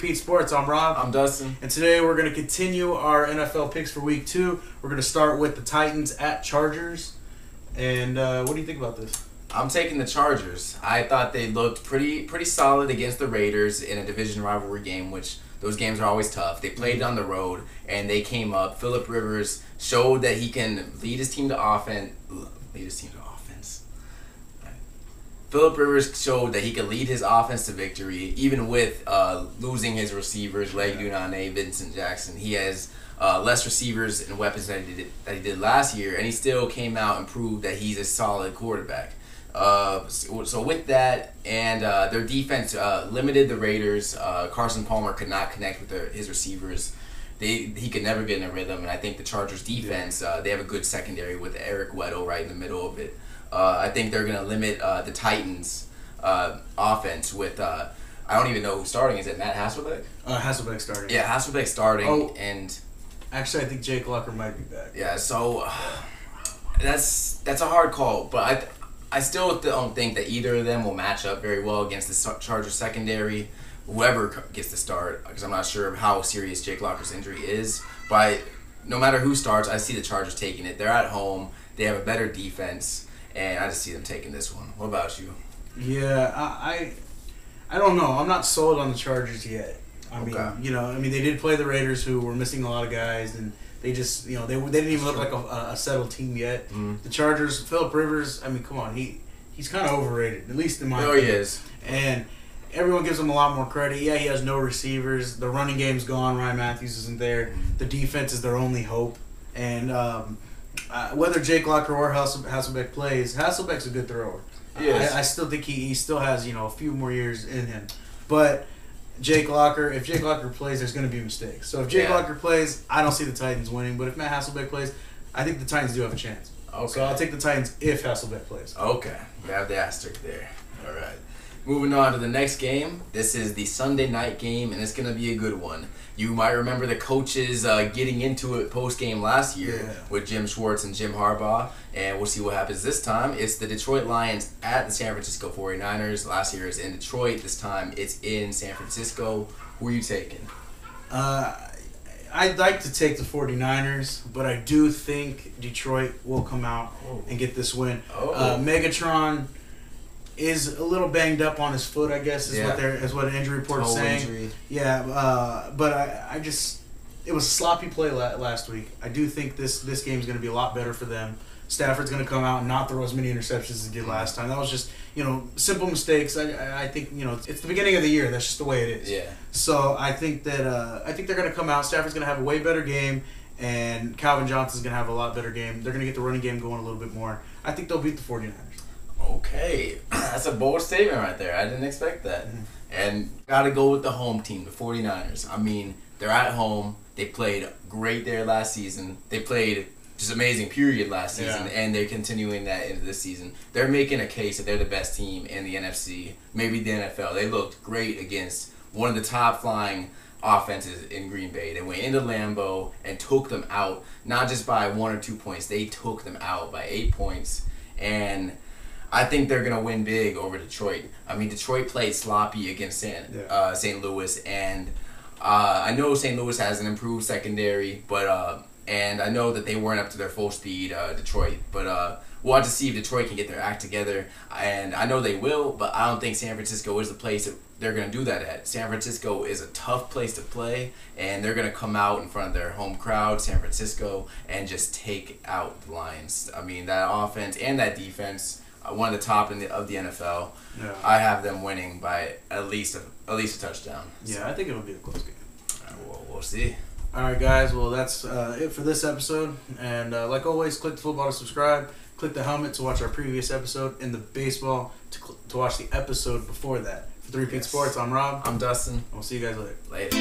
Pete Sports. I'm Rob. I'm Dustin. And today we're going to continue our NFL picks for Week 2. We're going to start with the Titans at Chargers. And what do you think about this? I'm taking the Chargers. I thought they looked pretty solid against the Raiders in a division rivalry game, which those games are always tough. They played on the road, and they came up. Phillip Rivers showed that he can lead his team to offense. Phillip Rivers showed that he could lead his offense to victory, even with losing his receivers, Le'Veon Bell, Vincent Jackson. He has less receivers and weapons than he did last year, and he still came out and proved that he's a solid quarterback. So with that, and their defense limited the Raiders. Carson Palmer could not connect with his receivers. He could never get in a rhythm, and I think the Chargers defense, they have a good secondary with Eric Weddle right in the middle of it. I think they're going to limit the Titans' offense with, I don't even know who's starting. Is it Matt Hasselbeck? Hasselbeck starting. Yeah, Hasselbeck starting. Oh, and actually, I think Jake Locker might be back. Yeah, so that's a hard call, but I still don't think that either of them will match up very well against the Chargers secondary. Whoever gets the start, because I'm not sure of how serious Jake Locker's injury is. But no matter who starts, I see the Chargers taking it. They're at home. They have a better defense, and I just see them taking this one. What about you? Yeah, I don't know. I'm not sold on the Chargers yet. I mean, they did play the Raiders, who were missing a lot of guys, and they just, they didn't even look like a settled team yet. Mm-hmm. The Chargers, Phillip Rivers, I mean, come on, he's kind of overrated, at least in my opinion. He is. And everyone gives him a lot more credit. Yeah, he has no receivers. The running game's gone. Ryan Matthews isn't there. The defense is their only hope. And whether Jake Locker or Hasselbeck plays, Hasselbeck's a good thrower. Yes. I still think he still has, a few more years in him. But if Jake Locker plays, there's going to be mistakes. So if Jake Locker plays, I don't see the Titans winning. But if Matt Hasselbeck plays, I think the Titans do have a chance. Okay. So I'll take the Titans if Hasselbeck plays. Okay. We have the asterisk there. All right. Moving on to the next game. This is the Sunday night game, and it's going to be a good one. You might remember the coaches getting into it post-game last year with Jim Schwartz and Jim Harbaugh, and we'll see what happens this time. It's the Detroit Lions at the San Francisco 49ers. Last year it was in Detroit. This time it's in San Francisco. Who are you taking? I'd like to take the 49ers, but I do think Detroit will come out and get this win. Megatron is a little banged up on his foot, I guess, is what an injury report is saying. Injury. Yeah, but I just, it was a sloppy play last week. I do think this game is going to be a lot better for them. Stafford's going to come out and not throw as many interceptions as he did last time. That was just, simple mistakes. I think, it's the beginning of the year. That's just the way it is. Yeah. So I think that they're going to come out. Stafford's going to have a way better game, and Calvin Johnson's going to have a lot better game. They're going to get the running game going a little bit more. I think they'll beat the 49ers. Okay, that's a bold statement right there. I didn't expect that. Mm-hmm. And got to go with the home team, the 49ers. I mean, they're at home. They played great there last season. They played just amazing period last season, and they're continuing that into this season. They're making a case that they're the best team in the NFC, maybe the NFL. They looked great against one of the top-flying offenses in Green Bay. They went into Lambeau and took them out, not just by 1 or 2 points. They took them out by 8 points, and I think they're going to win big over Detroit. I mean, Detroit played sloppy against St. Louis, and I know St. Louis has an improved secondary, but and I know that they weren't up to their full speed, Detroit. But we'll have to see if Detroit can get their act together, and I know they will, but I don't think San Francisco is the place that they're going to do that at. San Francisco is a tough place to play, and they're going to come out in front of their home crowd, San Francisco, and just take out the Lions. I mean, that offense and that defense, one of the top of the NFL. Yeah. I have them winning by at least a touchdown. Yeah, I think it'll be a close game. We'll see. All right, guys. Well, that's it for this episode. And like always, click the football to subscribe. Click the helmet to watch our previous episode, and the baseball to watch the episode before that. For 3 Pete Sports, I'm Rob. I'm Dustin. We'll see you guys later. Later.